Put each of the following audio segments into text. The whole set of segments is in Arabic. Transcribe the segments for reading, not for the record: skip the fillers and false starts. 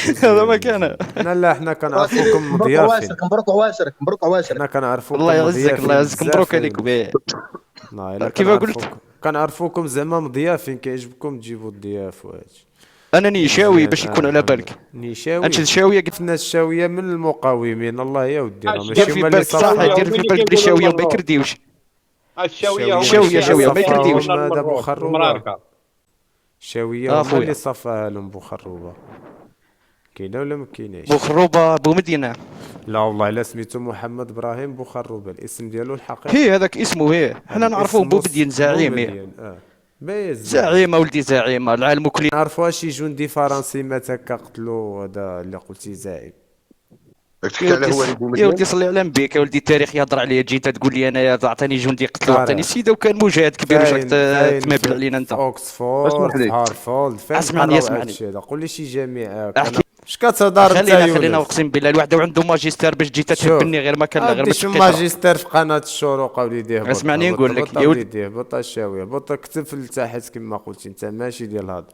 هذا ما مزيان كان. مزيان. لا حنا سيدي كنعرفوكم مبروك عواشرك، مضيافين. مبروك عواشرك، مبروك حنا عواشرك. الله كنعرفوكم يعزك، الله مضيافين يعزك، بزاف مبروك هاد عليكم الموسم. به. والله الا كيف قلت؟ كنعرفوكم زعما مضيافين، كيعجبكم تجيبوا الضياف وهادشي. انا نيشاوي مزيان باش يكون على الحمد لله. بالك. انت نيشاوي؟ الشاويه قلت. عرفنا الشاوية من المقاومين، الله يا ودي راه دير ماشي في هما اللي بالك صح، الشاويه دير هما في اللي بالك بلي كيقولوا الشاويه وما المروك. يكرديوش. الشاويه هما اللي الشاوية شاويه ما كيصفاو يكرديوش. صفاهم لنا هذا المروك بوخروبة. والمراركه. الشاوية هما اللي اخويا صفاها لهم بوخروبة. كاينة ولا ما كايناش؟ بوخروبه بومدينه. لا والله الا سميتو محمد ابراهيم بوخروبة، الاسم ديالو الحقيقي. هي هذاك اسمه، هي حنا نعرفوه الاسم بومدين زعيم، هي بومدين باهي الزعيم. زعيم ولدي زعيم، العالم كلي. نعرفوها شي جندي فرنسي مات هكا قتلو، هذا اللي قلتي زعيم. يا تحكي على ولدي هو اللي يا ولدي بومدين. صلي على نبيك، يا ولدي التاريخ يهضر عليا، جيت تقول لي انايا عطاني جندي قتلو، عطاني تاريخ سيده وكان مجاهد كبير وجاك فاين تمابل في علينا انت. اوكسفورد، اسمح في لي هارفولد، فين اسمعني قراو اسمعني هادشي هذا؟ قول لي شي جامعة احكي. انا. اش كتهضر انت خلينا يونس؟ اقسم بالله الواحد عنده ماجستير باش جيت شوف تهبني غير ما كان لا، غير ادي ما شو تبقى ترى. ماجستير في قناة الشروق اوليدي، هبط اسمعني هبط نقول لك هبط يا ولدي. اوليدي هبط الشاوية، هبط كتب لتحت كما قلتي انت، ماشي ديال هذا.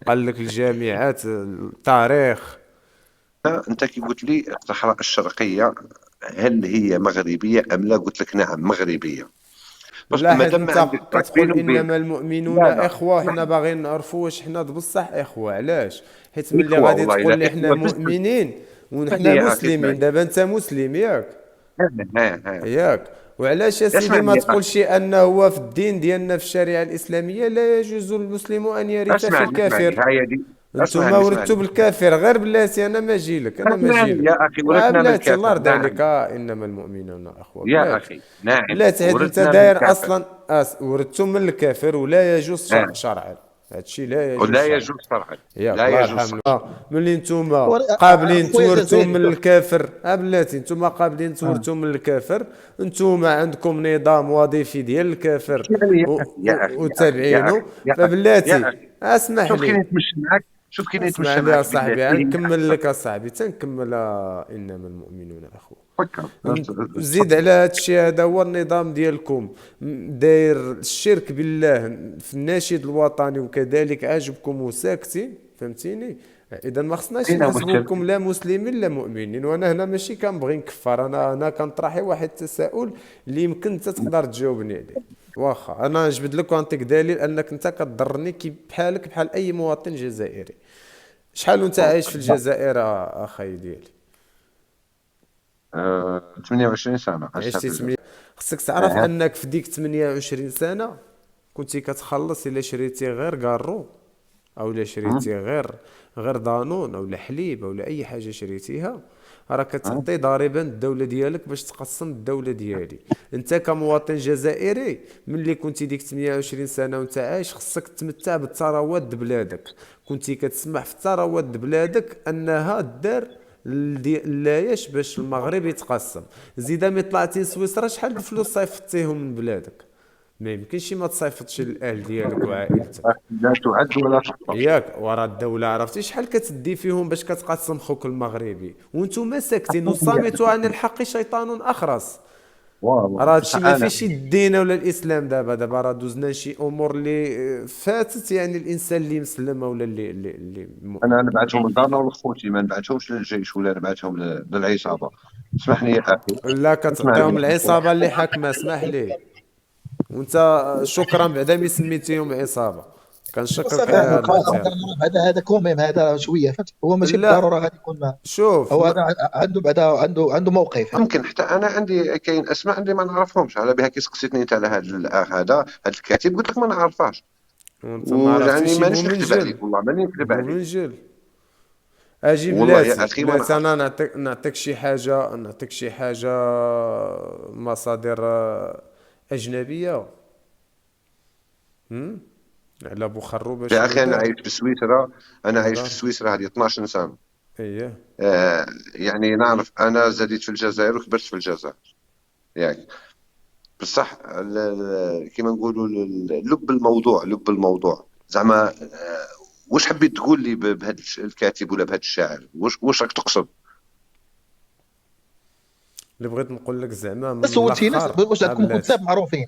قال لك الجامعات التاريخ. انت كي قلت لي الصحراء الشرقيه هل هي مغربيه ام لا؟ قلت لك نعم مغربيه. بس لا ما حيت دام ما انت عندك فرق كتقول بيني وبين. انما المؤمنون لا لا اخوة، اسمح حنا لي. باغيين نعرفوا واش حنا بصح اخوة، علاش؟ حيت ملي اخوه غادي والله تقول لا لي حنا اخوه في اسمح مؤمنين لي ونحنا يا اخي مسلمين، اسمعني. دابا انت مسلم ياك؟ ها ياك؟ وعلاش يا سيدي اسمعني ما يا اخي. تقولش انه هو في الدين ديالنا في الشريعة الإسلامية لا يجوز المسلم ان يرث في اسمعني الكافر؟ هاي دي. انتوما ولدتوا اسمعني بالكافر، غير بلاتي انا ما جيلك، انا ما اسمعني جيلك. يا اخي ورثنا من بلاتي الله الكافر يرضي نعم. عليك، انما المؤمنون اخوة، يا بلاتي. اخي نعم بلاتي حيت انت ورثنا من داير الكافر. اصلا ورثتم من الكافر ولا يجوز ها شرعا، هادشي لا يجوز ولا شرعا. يجوز شرعا. ياك لا الله يجوز يرحم شرعا. ملي نتوما قابلين اخويا تورثوا من الجزائري شوف. الكافر، بلاتي نتوما قابلين تورثوا من الكافر، نتوما عندكم نظام وظيفي ديال الكافر يعني يا اخي يا اخي يا اخي يا وتابعينه، اخي يا اخي فبلاتي يا اخي اسمح شوف كي لي. نتمشى معك. شوف كي اسمع نتمشى لي يا معك بالله صاحبي، هي نكمل احسن. لك اصاحبي تنكمل، انما المؤمنون اخوه. فكر زيد تفضل. على هذا الشيء، هذا هو النظام ديالكم، داير الشرك بالله في الناشد الوطني وكذلك عاجبكم وساكتين، فهمتيني؟ اذا ما خصناش اين هما نحسبوكم الشرك؟ لا مسلمين لا مؤمنين، وانا هنا ماشي كنبغي نكفر، انا كنطرح واحد التساؤل اللي يمكن انت تقدر تجاوبني عليه. واخا انا نجبد لك ونعطيك دليل انك انت كضرني كي بحالك بحال اي مواطن جزائري. شحال وانت عايش في الجزائر اخاي ديالي؟ 28 سنة عشتها عشتي في 8. الجزائر. خصك تعرف اها انك في ديك 28 سنه كنتي كتخلص الا شريتي غير كارو، او الا أه؟ شريتي غير دانون او حليب او اي حاجه شريتيها، راه أه؟ كتعطي ضريبه الدوله ديالك باش تقسم الدوله ديالي. انت كمواطن جزائري ملي كنتي ديك 28 سنه وانت عايش، خصك تمتع بالثروات د بلادك، كنتي كتسمح في الثروات د بلادك انها دار اللايش باش المغرب يتقسم. زيد ملي طلعتي لسويسرا شحال د الفلوس صيفطتيهم من بلادك؟ ما يمكنش ما تصيفطش الاهل ديالك وعائلتك، لا تعد ولا تحصى. ياك؟ ورا الدولة عرفتي شحال كتدي فيهم باش كتقسم خوك المغربي وانتم ساكتين، وصامتوا عن الحق شيطان اخرس. والله راه هادشي بصح ما انا فيش الدين ولا الاسلام، دابا راه دوزنا شي امور اللي فاتت، يعني الانسان اللي مسلم ولا اللي انا مؤمن. نبعثهم لدارنا ولخوتي، ما نبعثهمش للجيش ولا نبعثهم للعصابه. اسمح لي يا اخي. لا اسمع لي كتعطيهم العصابة اللي حاكمة، اسمح لي. وانت شكرا بعدا مي سميتيهم عصابة، كنشكرك صافي على اخي هذا خلاص، الاحترام. هذا كوميم، هذا شويه فهمت، هو ماشي لا بالضروره غادي يكون. شوف هو هذا عنده بعدا عنده موقف فهمت. ممكن حتى انا عندي كاين اسماء اللي ما نعرفهمش، على بها كي سقسيتني انت على هذا الاخ هذا الكاتب قلت لك ما نعرفهاش. وانت ما ويعني عرفتيش مانيش يبو نكذب منجل؟ عليك، والله ماني نكذب يبو عليك. منجل. اجي والله يا بلاتي، اخي ما نعرف. انا نعطيك شي حاجه مصادر اجنبيه. هم؟ على ابو خروبه يا شنو اخي انا دار؟ عايش في سويسرا. انا عايش في هضر. سويسرا هذه 12 سنه. اييه. يعني نعرف انا زاديت في الجزائر وكبرت في الجزائر. ياك بصح كيما نقولوا لب الموضوع زعما. واش حبيت تقول لي بهذا الكاتب ولا بهذا الشاعر؟ واش راك تقصد؟ اللي بغيت نقول لك زعما من سولتي ناس الاخر واش عندكم كتاب بلاتي، معروفين؟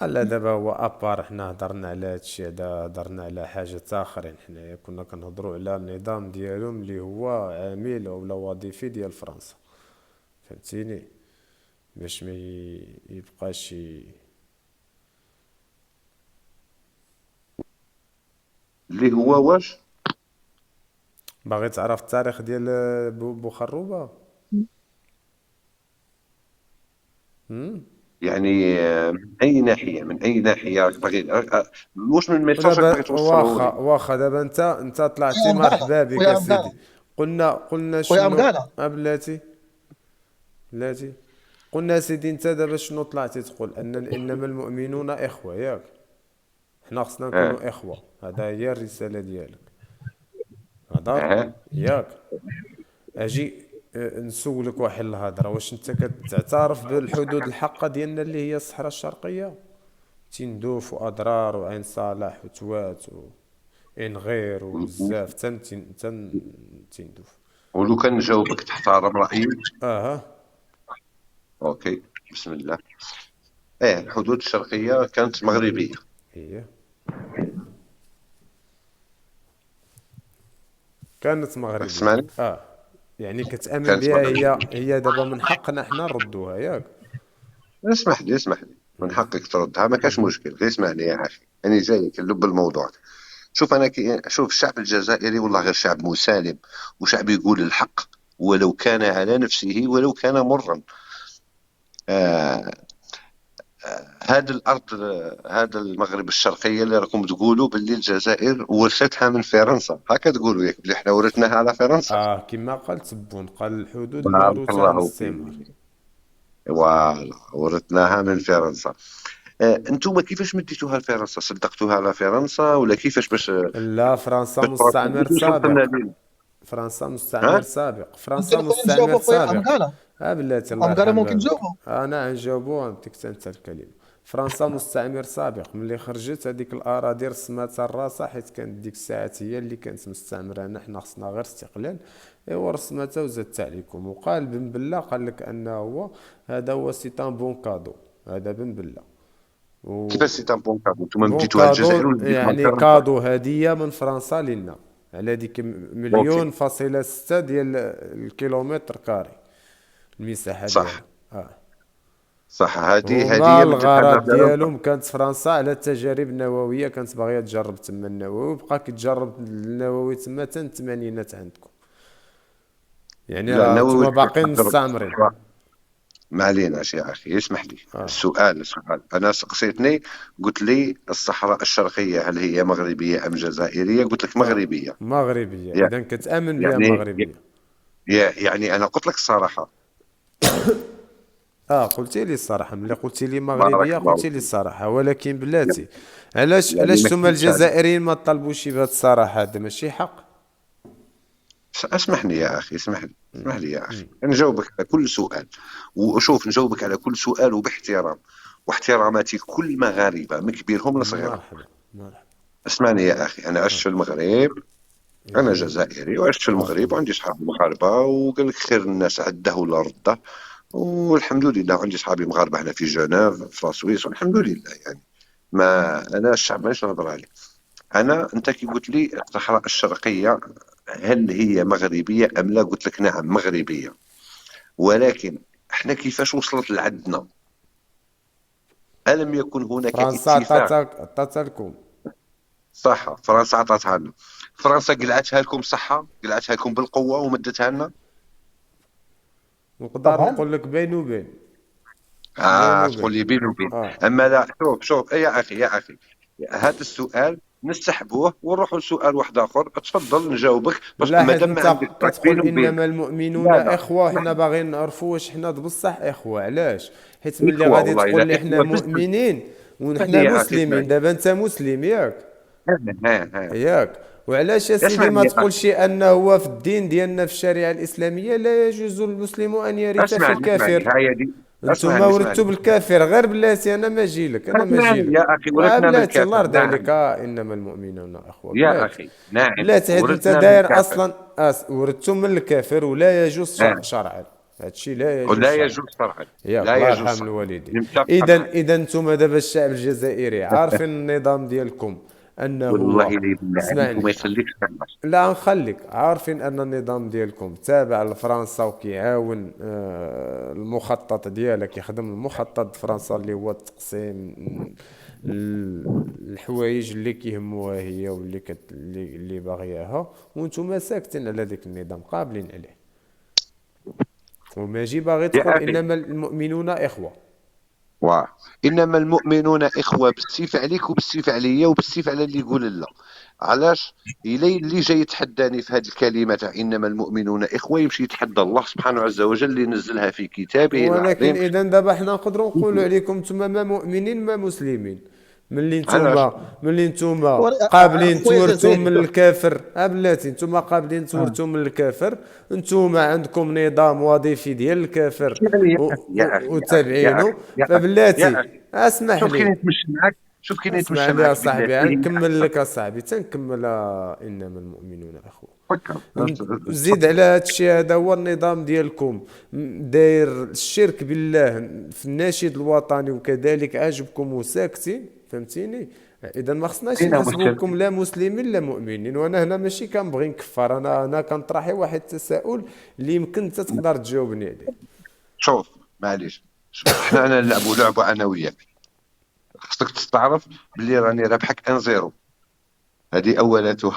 لا دابا هو ابار، حنا هضرنا على هادشي هذا، هضرنا على حاجات اخرين. حنايا كنا كنهضروا على النظام ديالهم اللي هو عامل ولا وظيفي ديال فرنسا، فهمتيني، باش ما يبقاش اللي هو واش باغي تعرف التاريخ ديال بوخروبة. يعني من اي ناحيه، من اي ناحيه راك باغي واش من ميساج راك ودابا باغي توصله لي؟ واخا دابا انت طلعتي، خويا مكانا، مرحبا بك خويا اسيدي. مكانا، قلنا خويا شنو؟ مكانا. بلاتي، بلاتي، قلنا سيدي انت دابا شنو طلعتي تقول؟ ان انما المؤمنون اخوه، ياك؟ حنا خصنا اه نكونوا اخوه، هذا هي الرساله ديالك، هضر، اه ياك؟ اجي نسولك واحد الهضره، واش انت كتعترف بالحدود الحقه ديالنا اللي هي الصحراء الشرقيه؟ تندوف واضرار وعين صالح وتوات وإنغير وبزاف تندوف. ولو كان نجاوبك تحترم رايي؟ اها. اوكي، بسم الله. ايه، الحدود الشرقيه كانت مغربيه. هي كانت راك مغربيه، تسمعني؟ يعني كتامن كانت بها، مغربيه. هي دابا من حقنا حنا نردوها، ياك؟ اسمح لي، اسمح لي، من حقك تردها، ما كاش مشكل، غير اسمعني يا اخي، انا جايك نلب الموضوع. شوف انا شوف الشعب الجزائري والله غير شعب مسالم، وشعب يقول الحق ولو كان على نفسه ولو كان مرا. آه هذا الارض، هذا المغرب الشرقيه اللي راكم تقولوا باللي الجزائر ورثتها من فرنسا، هكا تقولوا ياك بلي احنا ورثناها على فرنسا. كما قال تبون، قال الحدود بارك الموروثه عن الله الاستعمار. فيك. فوالا، ورثناها من فرنسا. انتم كيفاش مديتوها لفرنسا؟ صدقتوها على فرنسا ولا كيفاش لا، فرنسا باش مستعمر وصلتنا سابق. لين؟ فرنسا ها؟ مستعمر سابق، فرنسا ممكن خويا نجاوبو مستعمر خويا سابق. مكانا، بلاتي الله خويا مكانا يرحم ممكن بابك، نجاوبو. انا نجاوبو نعطيك انت الكلمه. فرنسا مستعمر سابق، ملي خرجت هذيك الاراضي رسماتها الراسا، حيت كانت ديك الساعات هي اللي كانت مستعمره، حنا خصنا غير استقلال. ايوا رسماتها وزادت عليكم. وقال بن بله قال لك انه هو هذا هو سيتان بون كادو، هذا بن بله. كيفاش سي ان بون كادو؟ انتم بون مديتوها للجزائر كادو ولا مديتوها يعني لفرنسا؟ كادو هدية من فرنسا لنا، على ديك اوكي، مليون فاصلة ستة ديال الكيلومتر كاري المساحة صح، ديالها. صح، هذه هما هديه مدتها لنا الغرض فرنسا. ديالهم كانت فرنسا على التجارب النووية، كانت باغية تجرب تما النووي، وبقى كتجرب النووي تما حتى الثمانينات عندكم، يعني لا، راه نووي نتوما باقيين كيحضر. مستعمرين. ما عليناش يا اخي، اسمح لي. السؤال انا سقسيتني، قلت لي الصحراء الشرقيه هل هي مغربيه ام جزائريه؟ قلت لك مغربيه. مغربية، يعني إذا كتآمن بها يعني مغربية. يعني انا قلت لك الصراحه. قلتي لي الصراحة، ملي قلتي لي بارك مغربية الله قلتي لي فيك. الصراحة، ولكن يعني بلاتي، علاش ما نتوما كذبتش عليك. الجزائريين ما طالبوش بهذه الصراحة؟ هذا ماشي حق. اسمح لي يا اخي، اسمح لي يا اخي، نجاوبك على كل سؤال. وشوف، نجاوبك على كل سؤال وباحترام، واحتراماتي كل المغاربه من كبيرهم لصغيرهم. مرحبا، مرحبا. اسمعني يا اخي، انا عشت في المغرب، انا جزائري وعشت في المغرب وعندي صحاب مغاربه، وقال لك خير الناس عده ولا رده، والحمد لله عندي صحابي مغاربه هنا في جنيف في سويس، والحمد لله يعني. ما انا الشعب مانيش نهضر عليه. انت كي قلت لي الصحراء الشرقيه هل هي مغربيه ام لا؟ قلت لك نعم مغربيه، ولكن احنا كيفاش وصلت لعندنا؟ الم يكن هناك فرنسا اتفاق؟ عطاتها لكم. صح، فرنسا عطاتها لنا. فرنسا قلعتها لكم، صحة، قلعتها لكم بالقوة ومدتها لنا. نقدر طبعا. نقول لك بين وبين، بين تقول وبين. لي بين وبين. اه اما لا، شوف يا اخي، هذا السؤال نسحبوه ونروحوا لسؤال واحد اخر. تفضل نجاوبك، بس لا، حيت مادام ما انت عندك كتقول بين وبين. انما المؤمنون لا لا، اخوه، اسمح حنا لي. باغيين نعرفوا واش حنا بصح اخوه. علاش؟ حيت ملي اخوة غادي والله، تقول لا لي حنا اخوة تسلم. مؤمنين اسمح لي ونحنا يا اخي، مسلمين، اسمعني. دابا انت مسلم، ياك؟ ها. ياك؟ وعلاش يا سيدي اسمعني ما يا اخي، تقولش انه هو في الدين ديالنا في الشريعه الاسلاميه لا يجوز المسلم ان يرث في اسمعني، الكافر؟ هاي دي. انتم ورثتوا اسمعني بالكافر، غير بلاتي انا ما جيلك، انا ما جيلك. يا اخي، ورثنا من بلاتي الله الكافر، يرضي عليك، نعم. انما المؤمنون اخوه، يا بلاتي. اخي نعم، بلاتي، حيت انت ورثنا من داير الكافر. اصلا ورثتم من الكافر ولا يجوز ها. شرعا. هذا الشيء لا يجوز ولا شرعا. يجوز شرعا. ياك لا الله يجوز يرحم شرعا. الوالدين. نتفق اذا معك. انتم دابا الشعب الجزائري عارفين النظام ديالكم انه والله هو، لا يبلع عليك اسمعني، وما يخليكش تعمر. لا نخليك، عارفين ان النظام ديالكم تابع لفرنسا وكيعاون المخطط ديالك، يخدم المخطط فرنسا اللي هو تقسيم الحوايج اللي كيهموها هي واللي اللي باغياها، وانتم ساكتين على ذاك النظام قابلين عليه، وماجي باغي يا تقول اخي، انما المؤمنون اخوه. واه، انما المؤمنون اخوه بالسيف عليك وبالسيف عليا وبالسيف على اللي يقول لا. علاش؟ اللي جاي يتحداني في هذه الكلمه تاع انما المؤمنون اخوه يمشي يتحدى الله سبحانه عز وجل اللي نزلها في كتابه ولكن العظيم. اذا دابا حنا نقدروا نقولوا عليكم نتوما ما مؤمنين ما مسلمين، علاش؟ ملي نتوما قابلين اخويا تورثوا من جزائري. الكافر، بلاتي نتوما قابلين تورثوا من الكافر، نتوما عندكم نظام وظيفي ديال الكافر يعني يا اخي يا اخي يا اخي وتابعينه، يا اخي فبلاتي يا اخي، اسمح شوف كاين لي، يتمشى معك، شوف كاين اسمع يتمشى لي يا معك صاحبي، بالله فيه نكمل احسن. لك اصاحبي تنكمل. انما المؤمنون اخوه. فكر. زيد على هذا الشيء، هذا هو النظام ديالكم، داير الشرك بالله في الناشد الوطني وكذلك عاجبكم وساكتين، فهمتيني؟ اذا ما خصناش اين نحسبوكم مشكل؟ لا مسلمين لا مؤمنين، وانا هنا ماشي كنبغي نكفر، انا كنطرح واحد التساؤل اللي يمكن انت تقدر تجاوبني عليه. شوف معليش، شوف حنا نلعبوا لعبه انا وياك. خصك تستعرف باللي راني رابحك 1-0، هذه اولاتها.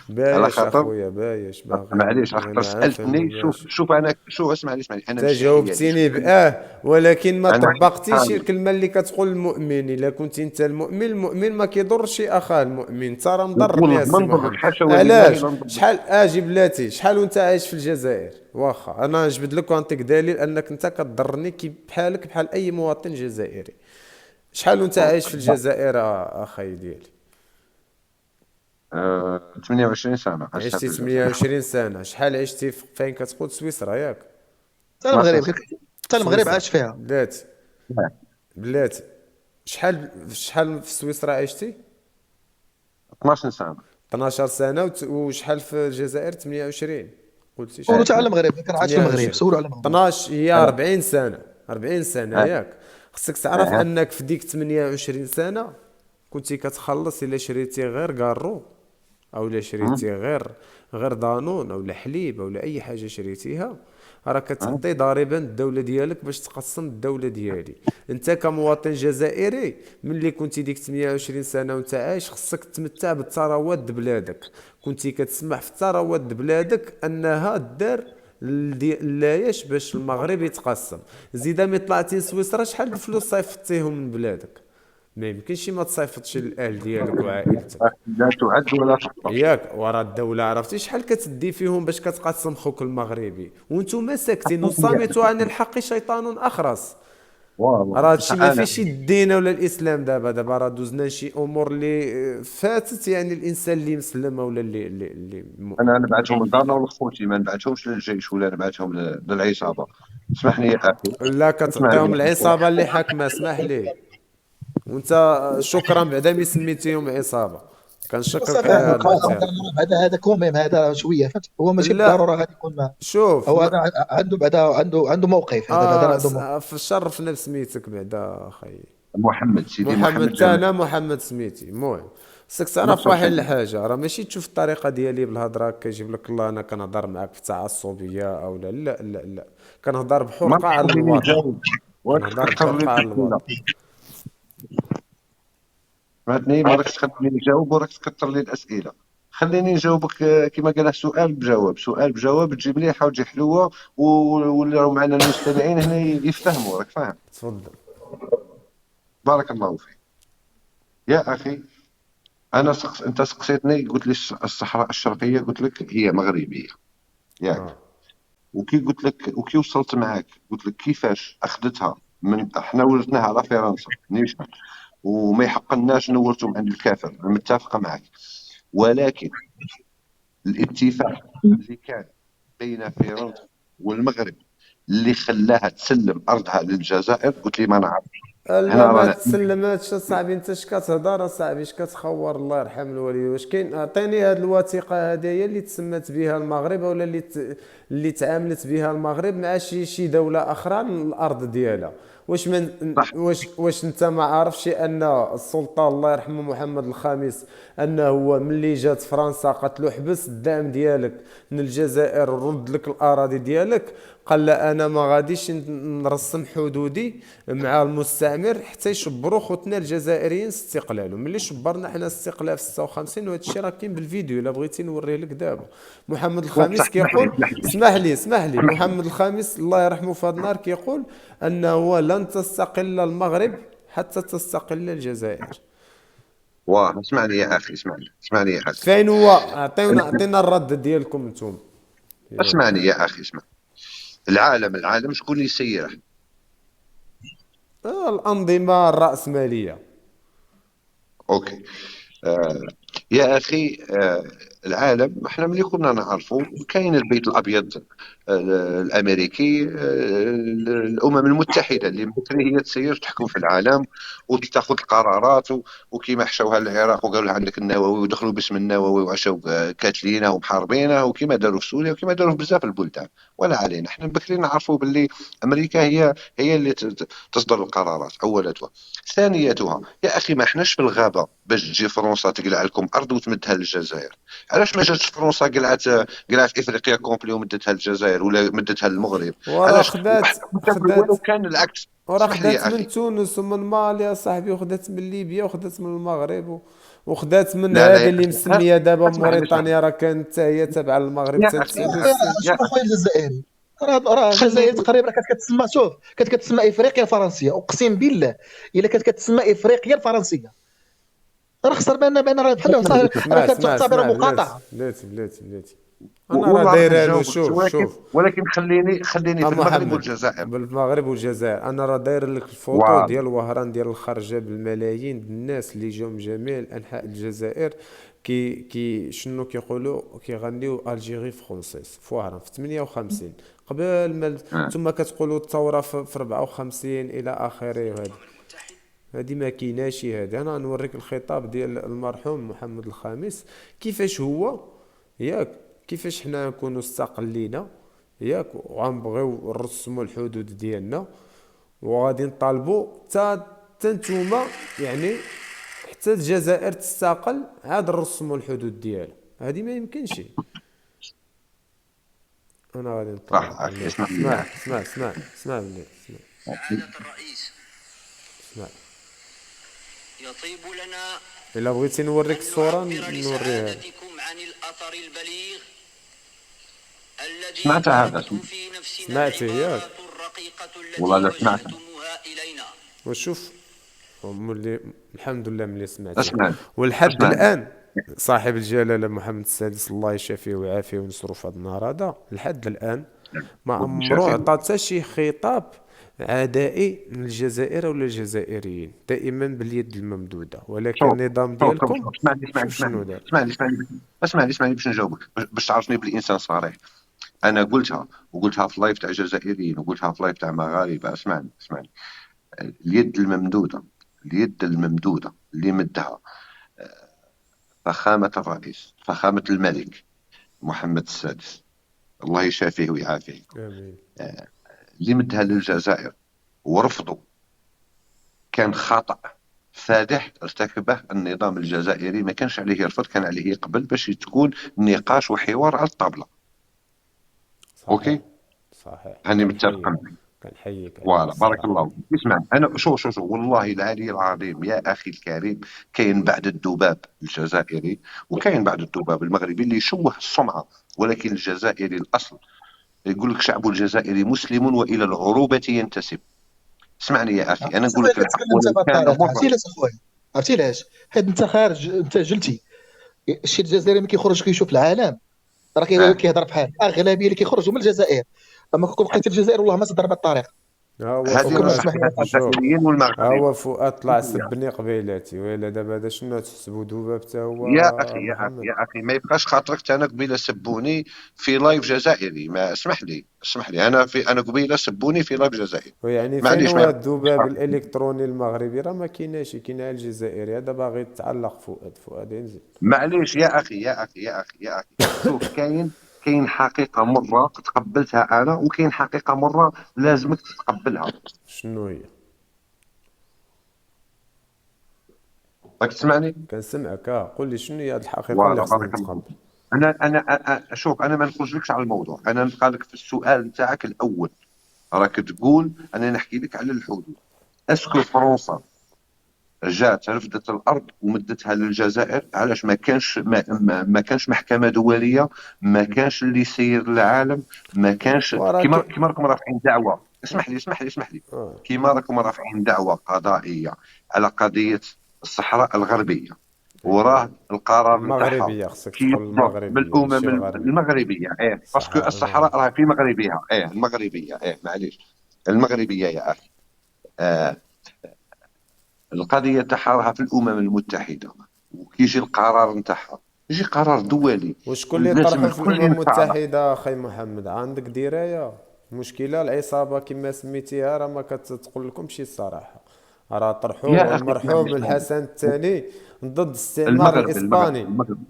على بايش خاطر اخويا بايش، معليش، على خاطر انا عارفه سالتني. بايش. شوف انا، شوف اسمع لي اسمع لي، انا انت ماشي حيادي. جاوبتيني ولكن ما انا طبقتيش حامل. الكلمه اللي كتقول المؤمن. الا كنت انت المؤمن ما كيضرش اخاه المؤمن، انت راه مضرني والله يا ما سي نضرك، محمد. حاشا ولله علاش؟ لا نضرك. شحال اجي بلاتي، شحال وانت عايش في الجزائر؟ واخا انا نجبد لك ونعطيك دليل انك انت كتضرني كي بحالك بحال اي مواطن جزائري. شحال وانت عايش في الجزائر اخاي ديالي؟ 28 سنه عشت في عشتي الجزائر. 28 سنه. شحال عشتي فين كتقول سويسرا ياك؟ حتى 12 المغرب، سنه. حتى المغرب سويسرا عاش فيها. بلاتي، بلاتي شحال في سويسرا عشتي؟ 12 سنه. 12 سنة وشحال في الجزائر؟ 28 قلتي سولوا شحال؟ تاع المغرب، كان عايش في المغرب، 28 سولوا على المغرب. 12 هي 40 سنة، 40 سنة اه ياك. خصك تعرف اه انك في ديك 28 سنة كنتي كتخلص الا شريتي غير كارو، او الا شريتي غير دانون او حليب او اي حاجه شريتيها، راه كتعطي ضريبه الدوله ديالك باش تقسم الدوله ديالي. انت كمواطن جزائري ملي كنتي ديك 28 سنه وانت عايش خصك تمتع بالثروات د بلادك، كنتي كتسمح في الثروات د بلادك انها دار اللايش باش المغرب يتقسم. زيد ملي طلعتي لسويسرا شحال الفلوس صيفطتيهم من بلادك؟ ما يمكنش ما تصيفطش الاهل ديالك وعائلتك، لا تعد ولا تحصى. ياك؟ ورا الدولة عرفتي شحال كتدي فيهم باش كتقسم خوك المغربي وانتم ساكتين. والصامت عن الحق شيطان اخرس. والله راه هادشي ما انا فيش الدين ولا الاسلام. دابا راه دوزنا شي امور اللي فاتت، يعني الانسان اللي مسلم ولا اللي انا نبعثهم لدارنا ولخوتي، ما نبعثهمش للجيش ولا نبعثهم للعصابه. اسمح لي يا اخي، لا اسمح لي كتعطيهم يا اخي. العصابة اللي حاكمة. اسمح لي، وانت شكرا بعدا مي سميتيهم عصابة، كنشكرك صافي على هذا الاختيار. هذا كوميم، هذا شويه فهمت، هو ماشي لا بالضروره غادي يكون شوف هو هذا عنده بعدا عنده موقف، هذا عنده موقف. شرفنا بسميتك بعدا اخي محمد سيدي محمد. محمد تا جمال. انا محمد سميتي. المهم خصك تعرف نفس واحد الشيء. الحاجه، راه ماشي تشوف الطريقه ديالي بالهضره كيجيب لك الله انا كنهضر معاك في تعصبيه او لا لا لا لا، كنهضر ما بحرقه على تخليني الوطن، نجاوب، وراك كنهضر تكثر لي بحرقه على الاسئله. الوطن. فهمتني؟ ما راكش تخليني نجاوب وراك تكثر لي الاسئله. خليني نجاوبك كما قال سؤال بجواب، سؤال بجواب، تجيب لي حوايج حلوه واللي راهم معنا المستمعين هنا يفهموا، راك فاهم. تفضل. بارك الله فيك يا اخي. انت سقسيتني قلت لي الصحراء الشرقيه، قلت لك هي مغربيه ياك. اه وكي قلت لك وكي وصلت معاك قلت لك كيفاش اخذتها من احنا ورثناها على فرنسا نيشان، وما يحقناش نورثهم عند الكافر. انا متفق معك، ولكن الاتفاق اللي كان بين فرنسا والمغرب اللي خلاها تسلم ارضها للجزائر قلت لي ما نعرف. هنا لا ما رانا تسلماتش اصاحبي، انت اش كتهضر اصاحبي، اش كتخور، الله يرحم الوالدين. واش كاين؟ اعطيني هاد الوثيقه هذه اللي تسمات بها المغرب، ولا اللي تعاملت بها المغرب مع شي دوله اخرى من الارض ديالها. واش من صح. واش انت ما عارفش ان السلطان الله يرحمه محمد الخامس، انه هو ملي جات فرنسا قالت له حبس الدعم ديالك من الجزائر ورد لك الاراضي ديالك، قال لا انا ما غاديش نرسم حدودي مع المستعمر حتى يشبروا خوتنا الجزائريين استقلالهم. ملي شبرنا حنا استقلال في 56، وهذا الشيء راه كاين بالفيديو الا بغيتي نوريه لك دابا. محمد الخامس صح، اسمح لي كيقول، اسمح لي اسمح لي محمد الخامس الله يرحمه في هذا النهار كيقول انه لن تستقل المغرب حتى تستقل الجزائر. واه اسمعني يا اخي، اسمعني يا اخي. فين هو؟ اعطينا الرد ديالكم انتم. اسمعني يا اخي، اسمع. العالم شكون اللي يسيره؟ الانظمه الراسماليه. اوكي. آه يا اخي، العالم احنا ملي كنا نعرفوا كاين البيت الابيض الامريكي، الامم المتحده اللي بكري هي تسير تحكم في العالم وتاخذ القرارات، وكيما حشوها العراق وقالوا لها عندك النووي ودخلوا باسم النووي وعشوا كاتلينه ومحاربينه، وكيما داروا في سوريا وكيما داروا في بزاف البلدان. ولا علينا، احنا بكري نعرفوا باللي امريكا هي اللي تصدر القرارات. اولتها. ثانيتها، يا اخي ما احناش في الغابه باش تجي فرنسا تقلع لكم ارض وتمدها للجزائر. علاش ما جاتش فرنسا قلعت افريقيا كومبلي ومدتها للجزائر ولا مدتها للمغرب؟ وراه علاش خدات ولو كان العكس. وراه اسمح لي خدات يا من اخي. تونس ومن مالي يا صاحبي، وخدات من ليبيا وخدات من المغرب وخدات من لا لا هذه يا اللي اخي، مسميه دابا اسمح موريتانيا، راه كانت حتى هي تابعه للمغرب يا حتى اخي، يا اخويا 69. يا شوف اخويا الجزائري، راه الجزائر خليني. تقريبا كانت كتسمى، شوف كانت كتسمى افريقيا الفرنسيه، اقسم بالله الا كانت كتسمى افريقيا الفرنسيه راه خسر بان راه بحال راه اسمع كانت اسمع تعتبر اسمع بلاتي مقاطعه. بلاتي. انا راه والله راح دايره له، نجاوبك، شوف شوف. ولكن خليني في المغرب محمد، والجزائر. بالمغرب والجزائر انا راه داير لك الفوطو واو. ديال وهران ديال الخرجه بالملايين ديال الناس اللي جاو من جميع انحاء الجزائر، كي شنو كيقولوا، كيغنيو الجيري فرونسيس في وهران في 58 قبل ما آه. ثم كتقولوا الثوره في 54 الى اخره. هذه ما كايناش. هذه انا نوريك الخطاب ديال المرحوم محمد الخامس كيفاش هو، ياك كيفاش حنا نكونوا استقلينا، ياك وغنبغيو نرسموا الحدود ديالنا، وغادي نطالبوا حتى نتوما يعني حتى الجزائر تستقل عاد نرسموا الحدود ديالها. هذه ما يمكنش. انا غادي نطلع صح اخي، اسمح لي يا اسمع اخي. اسمع اسمع اسمع مني اسمع سعادة الرئيس، اسمع. يطيب لنا الا بغيتي نوريك أن الصوره نعبر نوريها. لسعادتكم عن الأثر البليغ الذي سمعت هذا تركت في نفسنا سمعته ياك؟ العبارات الرقيقة والله لا التي سمعت. وجهتموها إلينا. وشوف ملي الحمد لله ملي سمعته. اسمعني والحد اسمعني. الان صاحب الجلاله محمد السادس الله يشافيه ويعافيه وينصرو في هذا النهار هذا، الحد الان ما ربي عمرو يشافيه. عطى حتى شي خطاب عدائي من الجزائر ولا الجزائريين، دائما باليد الممدوده. ولكن شوف النظام شوف ديالكم اسمعني شوف شنو دار. اسمعني باش نجاوبك، باش تعرفني بلي انسان صريح. انا قلتها في لايف تاع جزائريين وقلتها في لايف تاع مغاربه. اسمعني. اليد الممدوده اللي مدها فخامه الرئيس، فخامه الملك محمد السادس الله يشافيه ويعافيه، امين. اللي مدها للجزائر ورفضوا، كان خطأ فادح ارتكبه النظام الجزائري. ما كانش عليه يرفض، كان عليه يقبل باش تكون نقاش وحوار على الطاولة. اوكي، صحيح هاني متفق معك. كنحييك عليه فوالا، بارك الصراحه. الله فيك. اسمع، انا شو والله العلي العظيم يا اخي الكريم، كاين بعد الذباب الجزائري وكاين بعد الذباب المغربي اللي يشوه السمعه، ولكن الجزائري الاصل يقول لك شعب الجزائري مسلم والى العروبه ينتسب. اسمعني يا اخي، انا نقول صافي لك الحق كتكلم انت ولو كان بهذه الطريقه، مرا. عرفتي علاش اخويا؟ عرفتي علاش؟ حيت انت خارج، انت جلتي الشيء الجزائري ملي كيخرج كيشوف العالم راه آه. كيهضر بحال الاغلبيه اللي كيخرجوا من الجزائر. اما كون لقيتي الجزائر والله ما تهضر بهذه الطريقه. ها هو هذه وكمل فؤاد، اسمح لي. مصلحه شوف، الجزائريين ها والمغاربه. هو فؤاد طلع سبني قبيلاتي، ويلا دابا هذا شنو تحسبوا دوبا حتى هو يا اخي يا اخي محمد؟ يا اخي، ما يبقاش خاطرك. انا قبيله سبوني في لايف جزائري، ما اسمح لي اسمح لي، انا قبيله سبوني في لايف جزائري. ويعني فين معليش هو ما هاد يبقاش الذباب خاطرك. الالكتروني المغربي؟ راه ما كايناش، كاين على الجزائري. هذا باغي يتعلق فؤاد ينزل. معليش يا اخي يا اخي يا اخي يا اخي، شوف، كاين حقيقه مره تقبلتها انا، وكاين حقيقه مره لازمك تتقبلها. شنو هي؟ راك تسمعني؟ كنسمعك، قول لي شنو هي هاد الحقيقه اللي فوالا، خصنا بارك الله نتقبل. فيك. شوف، انا ما نخرجلكش على الموضوع، انا نبقى لك في السؤال نتاعك الاول. راك تقول انا نحكي لك على الحدود. اسكو فرنسا جات رفدت الارض ومدتها للجزائر؟ علاش ما كانش محكمه دوليه؟ ما كانش اللي يسير العالم؟ ما كانش كيما وراك كيما راكم رافعين دعوه؟ اسمح لي. آه. كيما راكم رافعين دعوه قضائيه على قضيه الصحراء الغربيه، ايوا وراه القرار نتاعها المغربيه، خصك تقول كيصدر من المغربيه ماشي الامم الغربيه. المغربيه. باسكو الصحراء الصحراء المغربيه. راه في مغربيه. المغربيه، معليش، المغربيه يا اخي. آه القضيه تاعها راها في الامم المتحده، وكيجي القرار نتاعها يجي قرار دولي، وشكون اللي لازم طرحوا في الكل الامم ينفعله. المتحده اخي محمد؟ عندك درايه؟ المشكله العصابه كما سميتيها راه ما كتقول لكمش الصراحه. راه طرحوه يا اخي المرحوم اسمعني، الحسن الثاني ضد الاستعمار المغرب المغرب الاسباني، المغرب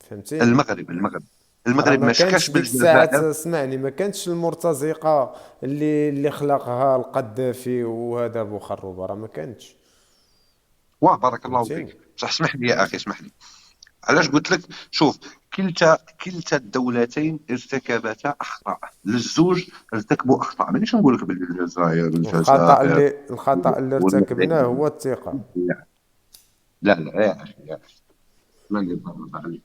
فهمتي؟ المغرب راه المغرب ما ما شكاش كانش ديك الساعه، بالجزائر. اسمعني، ما كانتش المرتزقه اللي خلقها القذافي وهذا ابو خروبه، راه ما كانتش، واه، بارك الله فهمتيني؟ فيك. بصح اسمح لي يا اخي، اسمح لي. علاش قلت لك؟ شوف، كلتا الدولتين ارتكبتا اخطاء، للزوج ارتكبوا اخطاء. مانيش نقول لك باللي الجزائر الخطا اللي ارتكبناه والمغرب. هو الثقه. لا لا يا اخي يا اخي، اسمعني الله يرضى عليك،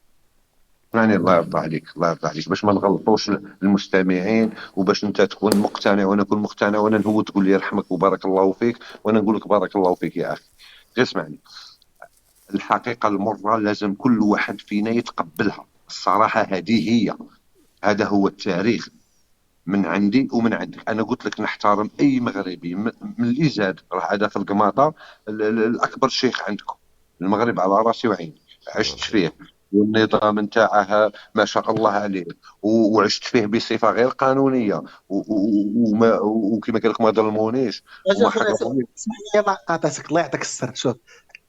اسمعني الله يرضى عليك، الله يرضى عليك، باش ما نغلطوش المستمعين، وباش انت تكون مقتنع وانا نكون مقتنع، وانا هو تقول لي يرحمك وبارك الله فيك، وانا نقول لك بارك الله فيك يا اخي. غير اسمعني، الحقيقة المرة لازم كل واحد فينا يتقبلها. الصراحة هذه هي، هذا هو التاريخ من عندي ومن عندك. أنا قلت لك نحترم أي مغربي من اللي زاد راه هذا في القماطة الأكبر شيخ عندكم. المغرب على راسي وعيني، عشت فيه، والنظام نتاعها ما شاء الله عليه، وعشت فيه بصفة غير قانونية، وكما قال لك ما ظلمونيش اجي وما اخويا حقرونيش. اسمح لي، يلاه قاطعتك، الله يعطيك السر. شوف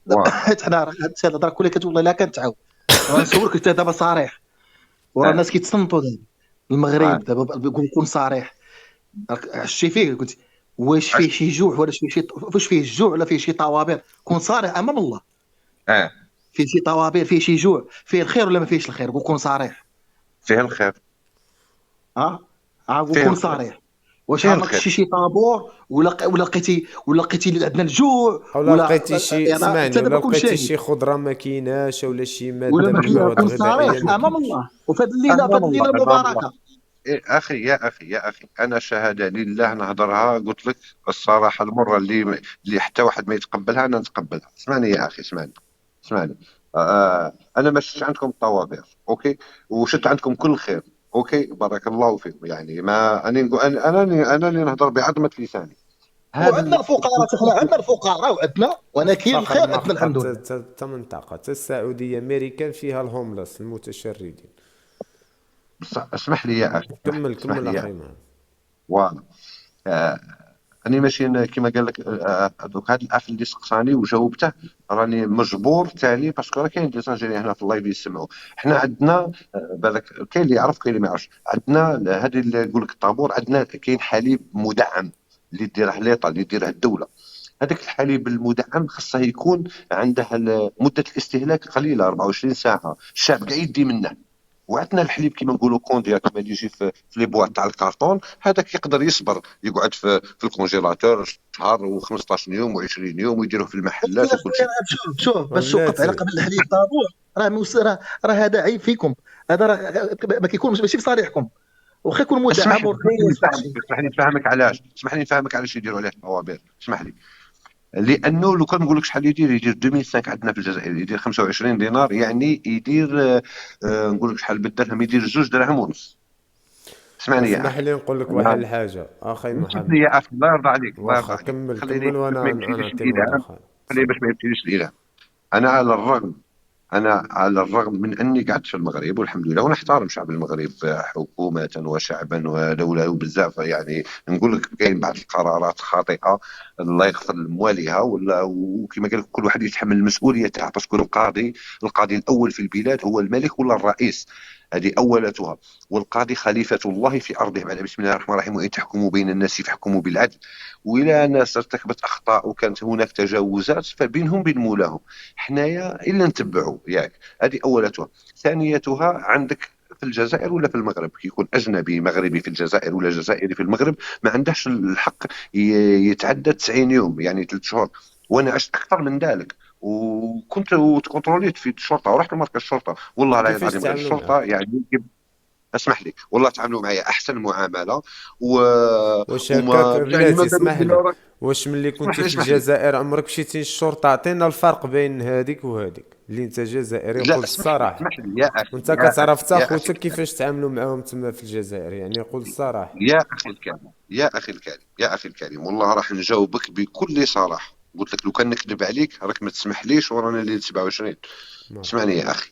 واه حيت حنا راه هاد الهضره كلها كتقول لا كنتعاود. راه نصورك انت دابا صريح، وراه اه الناس كيتصنتوا دابا. اه المغرب دابا بقول كون صريح. عشتي فيه قلت واش فيه عشت شي جوع ولا واش فيه الجوع ولا فيه شي طوابير؟ كون صريح امام الله. اه فيه شي طوابير، فيه شي جوع، فيه الخير ولا ما فيهش الخير؟ قول كون صريح. فيه الخير، قول فيه كون الخير، صريح. واش فيه عمرك الخير. شي طابور ولا لقيتي عندنا الجوع ولا ولا لقيتي شي، يعني انت اسمعني، ولا دابا كون لقيتي شاهد؟ شي خضره ما كايناش، ولا شي ولا ماده ما من كاين؟ المواد كون الغذائيه صريح ما امام كاينش. الله. وفي هذه الليله، في امام هذه الله الليله امام الله. المباركه. اخي انا شهاده لله نهضرها، قلت لك الصراحه المره اللي حتى واحد ما يتقبلها انا نتقبلها. اسمعني يا اخي، اسمعني. انا ما شفت عندكم الطوابير، اوكي، وشفت عندكم كل خير، اوكي، بارك الله فيكم. يعني ما انا نقول، انا اللي نهضر بعظمه لساني. هذا وعندنا الفقراء، حنا عندنا الفقراء وعندنا، ولكن فقر الخير ما عندنا الحمد فقط لله. منطقه السعوديه امريكان فيها الهوملس المتشردين. اسمح لي يا اخي، كمل اسمح كمل لي يا اخي اخي. معاذ. وانا راني ماشي كما قال لك دوك هذا الاخ اللي سقساني وجاوبته، راني مجبور تاني، باسكو راه كاين دي زانجيري هنا في اللايف يسمعوا. حنا عندنا بالك كاين اللي يعرف كاين اللي ما يعرفش. عندنا هذه اللي يقول لك الطابور، عندنا كاين حليب مدعم اللي ديره ليطا، اللي ديره الدوله. هذاك الحليب المدعم خاصه يكون عنده مده الاستهلاك قليله، 24 ساعه، الشعب كاع يدي منه. وعندنا الحليب كيما نقولوا كونديا، كيما اللي يجي في لي بواط تاع الكارطون، هذاك يقدر يصبر، يقعد في الكونجيلاتور شهر و15 يوم و20 يوم، ويديروه في ولكن المحلات يا وكل شيء. خويا شوف باش نوقف على بلاتي قبل الحديث طابور. راه هذا عيب فيكم. هذا راه ما كيكونش ماشي في صالحكم. واخا يكون مدعم ورخيص داكشي. اسمح لي نفهمك علاش يديروا عليه الطوابير. اسمح لي، لانه لو كان نقول لك شحال يدير 2005 عندنا في الجزائر يدير 25 دينار، يعني يدير نقول لك شحال بالدرهم، يدير 2 دراهم ونص. اسمعني يا اسمح اخي. لي نقول لك واحد انا الحاجة أخي نشوف محمد. لي يا اخي، الله يرضى عليك، الله يرضى واخا عليك، كمل خليني كمل باش ما وأنا يمشيليش نعطي الوضع الالهام. خالد. خليني تفضل. باش ما يمشيليش الالهام. انا على الرغم انا على الرغم من اني قعدت في المغرب والحمد لله، ونحترم شعب المغرب حكومه وشعبا ودوله وبزاف، يعني نقول لك كاين بعض القرارات خاطئه، الله يغفر لمواليها، ولا وكما قال لك كل واحد يتحمل المسؤوليه تاعه، باسكو القاضي الاول في البلاد هو الملك ولا الرئيس، هذه اولتها. والقاضي خليفه الله في ارضه، بعد بسم الله الرحمن الرحيم، وان تحكموا بين الناس فاحكموا بالعدل. والى ناس ارتكبت اخطاء وكانت هناك تجاوزات فبينهم بين مولاهم، حنايا الا نتبعوا ياك. هذه اولتها. ثانيتها، عندك في الجزائر ولا في المغرب، كي يكون اجنبي مغربي في الجزائر ولا جزائري في المغرب، ما عندهش الحق يتعدى 90 يوم، يعني 3 شهور. وانا عشت اكثر من ذلك، وكنت تكونتروليت في الشرطه، ورحت لمركز الشرطه، والله كيفاش العظيم غير تعاملوا الشرطه معاك؟ يعني. اسمح لي، والله تعاملوا معي احسن معامله. و... واش هكاك وما يعني ما بلاتي؟ قالوا اسمح لي لا لي، راك. واش ملي اسمح كنتي لي في اسمح لي الجزائر عمرك مشيتي للشرطة؟ عطينا الفرق بين هذيك وهذيك، اللي انت جزائري لا قول اسمح لي الصراحة. اسمح لي يا اخي، وانت يا اخي، كتعرف تا يا اخي خوتك الكريم، كيفاش تعاملوا معاهم تما في الجزائر، يعني قول الصراحة. يا اخي الكريم، يا اخي الكريم، يا اخي الكريم، والله راح نجاوبك بكل صراحه. قلت لك لو كان نكذب عليك راك ما تسمحليش، ورانا الليل 27. نعم. اسمعني يا اخي.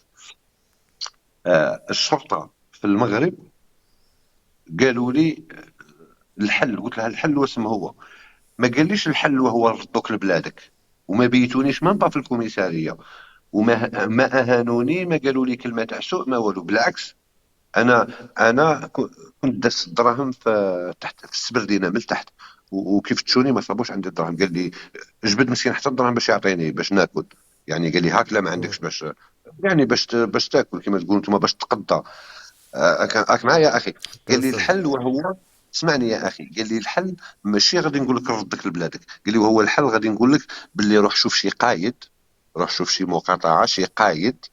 الشرطه في المغرب قالوا لي الحل، قلت لها الحل واسم هو. ما قاليش الحل وهو ردوك لبلادك، وما بيتونيش من في الكوميساريه، ما اهانوني، ما قالوا لي كلمه تاع سوء، ما والو، بالعكس. انا كنت داس الدراهم في تحت في السبردينه من تحت، وكيف تشوني ما صابوش عندي الدراهم، قال لي جبد مسكين حتى الدراهم باش يعطيني باش ناكل، يعني قال لي هاك لا ما عندكش باش، يعني باش تاكل كما تقول انتم باش تقضى. راك معايا يا اخي. قال لي كنسمع. الحل وهو، اسمعني يا اخي، قال لي الحل ماشي غادي نقول لك ردك لبلادك، قال لي وهو الحل غادي نقول لك باللي روح شوف شي قايد، روح شوف شي مقاطعه، شي قايد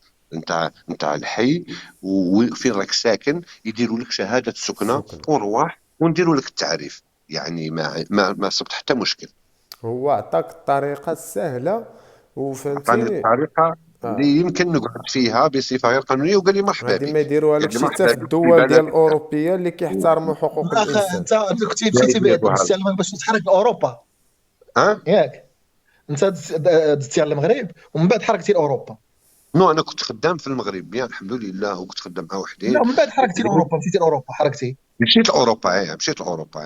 نتاع الحي، وفين راك ساكن، يديروا لك شهاده سكنه، السكنة. وروح ونديروا لك التعريف، يعني ما صبت حتى مشكل. هو عطاك الطريقة السهلة عطاني وفهمتيني. الطريقه اللي اه، يمكن نقعد فيها بصفه غير قانونيه، وقال لي مرحبا هادي ما بك. يديروها قال لك لي شي حتى مرحبا في بك في الدول ديال بلدك. الأوروبية اللي كيحترموا حقوق اخ الإنسان. انت كنتي لا مشيتي يديروها دزتي لك. على المغرب باش تحرك لاوروبا، ها؟ ياك؟ انت دزتي على المغرب ومن بعد حركتي لاوروبا. نو، انا كنت خدام في المغرب بيان الحمد لله، وكنت خدام مع لا وحدين. ومن بعد حركتي لاوروبا، مشيتي لاوروبا حركتي. مشيت لاوروبا، مشيت لاوروبا.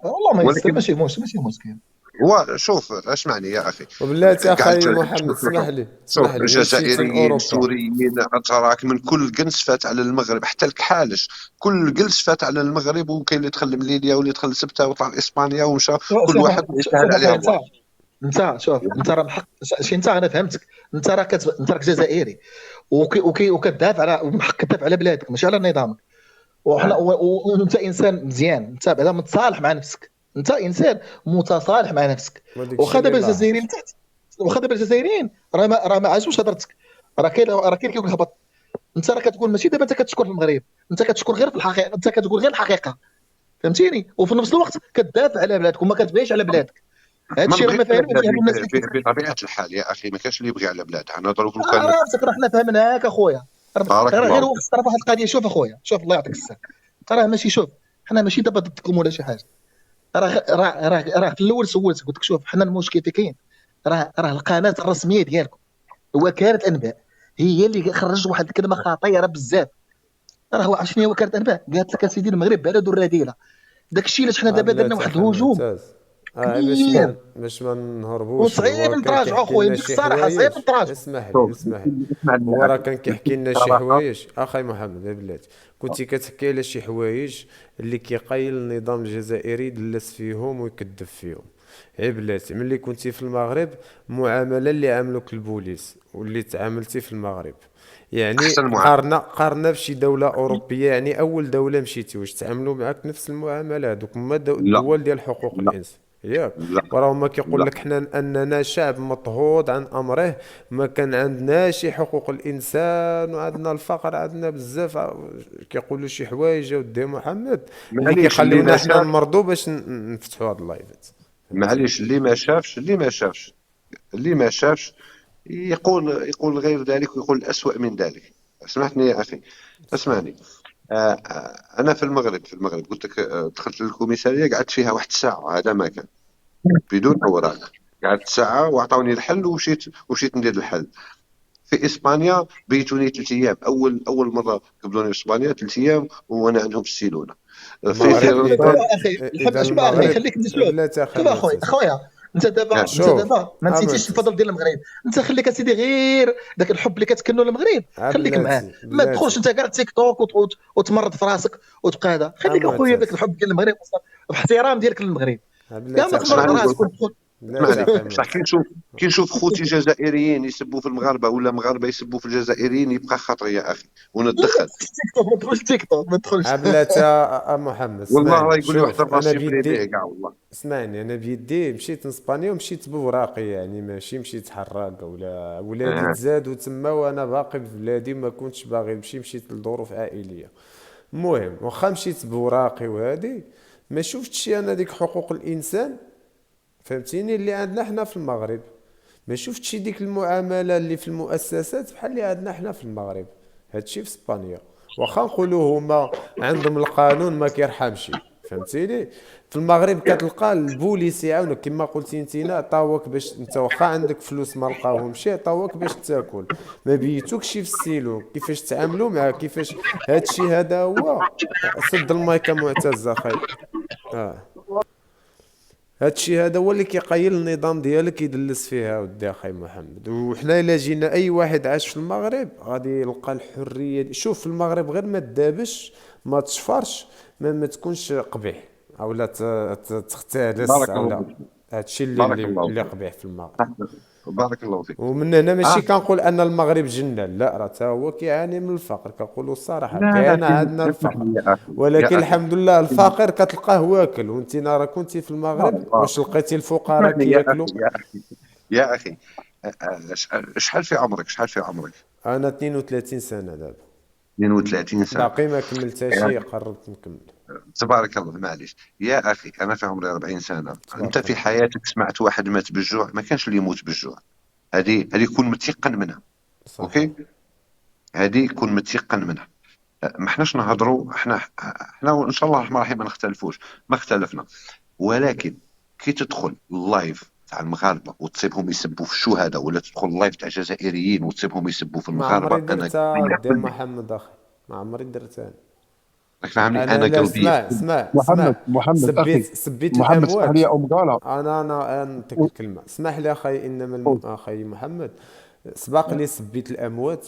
والله ما يستر، ولكن ماشي مشكل. هو شوف اسمعني يا اخي. وبلاتي قعدت اخي محمد شوف شوف اسمح شوف لي، شوف، اسمح لي، إلا مشيتي جزائريين، لاوروبا. سوريين، اتراك من كل جنس فات على المغرب، حتى الكحالش كل جنس فات على المغرب، وكاين اللي دخل من ليبيا واللي دخل سبته وطلع لاسبانيا ومشى، كل شوف واحد يسهل شوف عليه اخويا، انت الله. انت شوف، انت راه بحق شي، انت انا فهمتك. انت راك جزائري وكتدافع على بحق، كتدافع على بلادك ماشي على نظامك. وحنا وانت انسان مزيان، انت بعدا متصالح مع نفسك، انت انسان متصالح مع نفسك. وداك الشيء واخا اللي دابا لاحظ. الجزائريين تحت، واخا دابا الجزائريين راه ما عجبوش هضرتك، راه كاين كيقول هبط. انت راه كتقول ماشي دابا انت كتشكر في المغرب، انت كتشكر غير في الحقيقه، انت كتقول غير الحقيقه، فهمتيني؟ وفي نفس الوقت كتدافع على بلادك وما كتبغيش على بلادك. هذا ما الشيء راه نبغيش ما على فاهم بلادي الناس اللي كيف. بطبيعه الحال يا اخي، ما كاش اللي يبغي على بلاده، انا دروك لو كان. راسك راه حنا فهمناك اخويا. بارك راه غير الله. وقت طرف واحد القضيه. شوف اخويا، شوف الله يعطيك الصحه، راه ماشي، شوف حنا ماشي دابا ضدكم ولا شي حاجه. راه في الاول سولتك قلت لك شوف حنا المشكل اللي كاين، راه القناه الرسميه ديالكم وكاله انباء هي اللي خرجت واحد الكلمه خطيره بزاف. راه عرفت شنو هي وكاله انباء؟ قالت لك اسيدي المغرب بلد الرذيله. داك الشيء علاش حنا دابا درنا بلاتي واحد اخي الهجوم ممتاز. كبير. باش ما نهربوش، وصعيب هو كان نتراجعوا كيحكي اخويا، لنا نجيك شي الصراحه صعيب حوايج. نتراجعوا. اسمح لي. اسمع لي هو يا راه اخي، كان كيحكي لنا شي بصراحه. حوايج اخي محمد يا بلاتي. كنتي كتحكي على شي حوايج اللي كيقايل النظام الجزائري دلس فيهم ويكذب فيهم. بلاتي ملي كنتي في المغرب، المعامله اللي عاملوك البوليس واللي تعاملتي في المغرب، يعني احسن معامله. قارنا بشي دوله اوروبيه، يعني اول دوله مشيتي واش تعاملوا معك نفس المعامله؟ هذوك هما لا الدول ديال حقوق لا الانسان، ياك؟ لا وراه هما كيقول لا لك حنا اننا شعب مضطهود عن امره، ما كان عندناش حقوق الانسان، وعندنا الفقر، عندنا بزاف كيقولوا شي حوايج ودي محمد اللي معليش اللي كيخليونا ما حنا شافش. نمرضوا باش نفتحوا هاد اللايفات، فهمتي؟ معليش اللي ما شافش يقول غير ذلك، ويقول أسوأ من ذلك. اسمحني يا أخي، اسمعني. انا في المغرب قلت لك، دخلت للكوميساريه قعدت فيها واحد الساعه، هذا ما كان بدون اوراق. قعدت ساعه واعطوني الحل، ومشيت ندير الحل. في اسبانيا بيتوني 3 ايام، اول مره قبلوني في اسبانيا 3 ايام وانا عندهم في السيلونه. في الحب المغرب شوف اذا فرنسا. اخي، الحب اذا شوف اخي، المغرب خليك نشوف. بلاتي اخي شوف اخويا معتز. اخويا، انت دابا انت شوف دابا ما نسيتيش معتز، الفضل ديال المغرب. انت خليك اسيدي غير داك الحب اللي كتكنو للمغرب، خليك معاه. بلاتي ما تدخلش انت كاع تيك توك وتمرض في راسك وتبقى هذا. خليك اخويا بداك معتز، الحب ديال المغرب باحترام ديالك للمغرب. كاع بلاتي ما اخي تمرض اسمعني نقول راسك معتز، لك، وتدخل. بلاتي اسمعني اخي بصح كي معتز. نشوف خوتي جزائريين يسبوا في المغاربه، ولا مغاربه يسبوا في الجزائريين، يبقى خطر يا اخي لا ما ونتدخل. تدخلش تيك توك، ما تدخلش تيك توك، ما تدخلش. بلاتي محمد، والله راه اسمعني يقول لي واحد شوف انا الراسي في بيدي، يديه كاع والله. اسمعني انا بيدي مشيت لاسبانيا ومشيت بوراقي، يعني ماشي مشيت حراق، ولا ولادي آه. تزادوا تما وانا باقي في بلادي ما كنتش باغي نمشي، مشيت لظروف عائليه. المهم واخا مشيت بوراقي وهادي، ما شفتش انا ديك حقوق الانسان، فهمتيني، اللي عندنا حنا في المغرب. ما شفتش ديك المعامله اللي في المؤسسات بحال اللي عندنا حنا في المغرب. هادشي في اسبانيا، واخا نقولوا هما عندهم القانون ما كيرحمش، فهمتيني. في المغرب كتلقى البوليس يعاونك كما قلتي انتينا، عطاوك باش انت واخا عندك فلوس ما لقاوهمش، عطاوك باش تاكل، ما بيتوكش في السيلو كيفاش تعاملوا معاه كيفاش. هادشي هذا هو. سد المايك معتز اخي. اه هادشي هذا هو اللي كيقيل النظام ديالك يدلس فيها ودي اخي محمد. وحنا الا جينا اي واحد عاش في المغرب غادي يلقى الحريه شوف في المغرب غير ما تدابش ما تشفرش، ما تكونش قبيح، او لا تختلس، بارك او الله لا. فيك. هادشي اللي بارك اللي, الله اللي فيك. قبيح في المغرب. بارك الله فيك. ومن هنا ماشي اه كنقول ان المغرب جنة، لا، راه تا هو كيعاني من الفقر، كنقولوا الصراحه لا لا، كاين عندنا اسمح الفقر. لي يا اخي، ولكن يا اخي. الحمد لله الفقير كتلقاه واكل، وانت راه كنتي في لا المغرب لا، واش لقيتي الفقراء اسمعني يا كياكلوا؟ اخي، يا اخي. شحال في عمرك، شحال في عمرك؟ انا 32 سنه دابا، 32 سنه. باقي ما كملتهاش، قربت نكمل. تبارك الله، معليش يا اخي، انا في عمري 40 سنه. انت تبارك في الله. حياتك سمعت واحد مات بالجوع؟ ما كانش اللي يموت بالجوع. هذه يكون متيقن منها. صحيح. اوكي، هذه يكون متيقن منها. ما احناش نهضروا، احنا وان شاء الله الرحمن الرحيم ما نختلفوش، ما اختلفنا. ولكن كي تدخل اللايف تاع المغاربه وتصيبهم يسبوا في الشهداء، ولا تدخل اللايف تاع جزائريين وتصيبهم يسبوا في ما عمري المغاربه، انا درتها قلبي ودي يحملني. محمد اخي، ما عمري درتها. راك فاهمني، انا انا لا، قلبي اسمع يحمل. اسمع محمد اسمع. محمد اخي، سبيت محمد اسمح لي الاموات. يا ام قاله. انا نعطيك الكلمه، اسمح لي اخي، انما اخي محمد، سبق لي سبيت الاموات،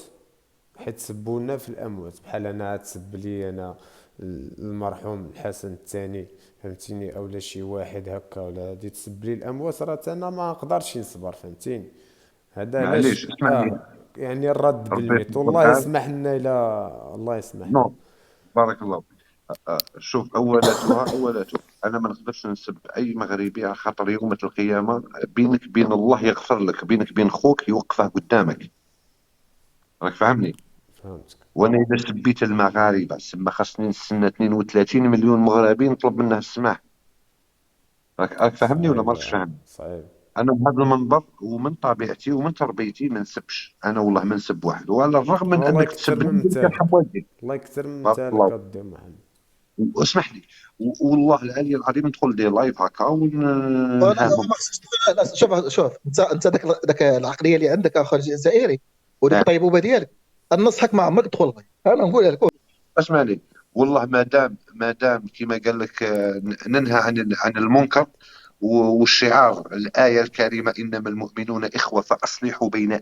حيت سبونا في الاموات، بحال انا تسب لي انا المرحوم الحسن الثاني، فهمتيني، اولا شي واحد هكا، ولا هادي تسب لي الاموات، راه انا ما نقدرش نصبر، فهمتيني. هذا علاش معليش اسمعني. يعني الرد ربي بالميت، يحفظ والله الحال. يسمح لنا، الى الله يسمح لنا. نو، بارك الله فيك. شوف، اولاتها انا ما نقدرش نسب اي مغربي، على خاطر يوم القيامه بينك بين الله يغفر لك، بينك بين خوك يوقفه قدامك. راك فاهمني. فهمتك. وانا اذا سبيت المغاربه سما خاصني نستنى 32 مليون مغربي نطلب منه السماح. راك فاهمني ولا صعيب ماكش فاهم؟ صعيب. انا بهذا المنبر ومن طبيعتي ومن تربيتي ما نسبش، انا والله ما نسب واحد، وعلى الرغم من والله انك يكثر تسبني من ترحم مثالك، والديك. الله يكثر من بارك مثالك الله. اودي محمد. واسمح لي، والله العلي العظيم ندخل دير لايف هكا لا ونهاهم. ما خصكش تقول. لا شوف انت ذاك العقليه اللي عندك اخر جزائري، وديك الطيبوبه ديالك، ننصحك ما عمرك تدخل الغي. انا نقول لك اسمع لي، والله ما دام كما قال لك، ننهى عن المنكر. والشعار الآية الكريمة إنما المؤمنون إخوة فأصلحوا بين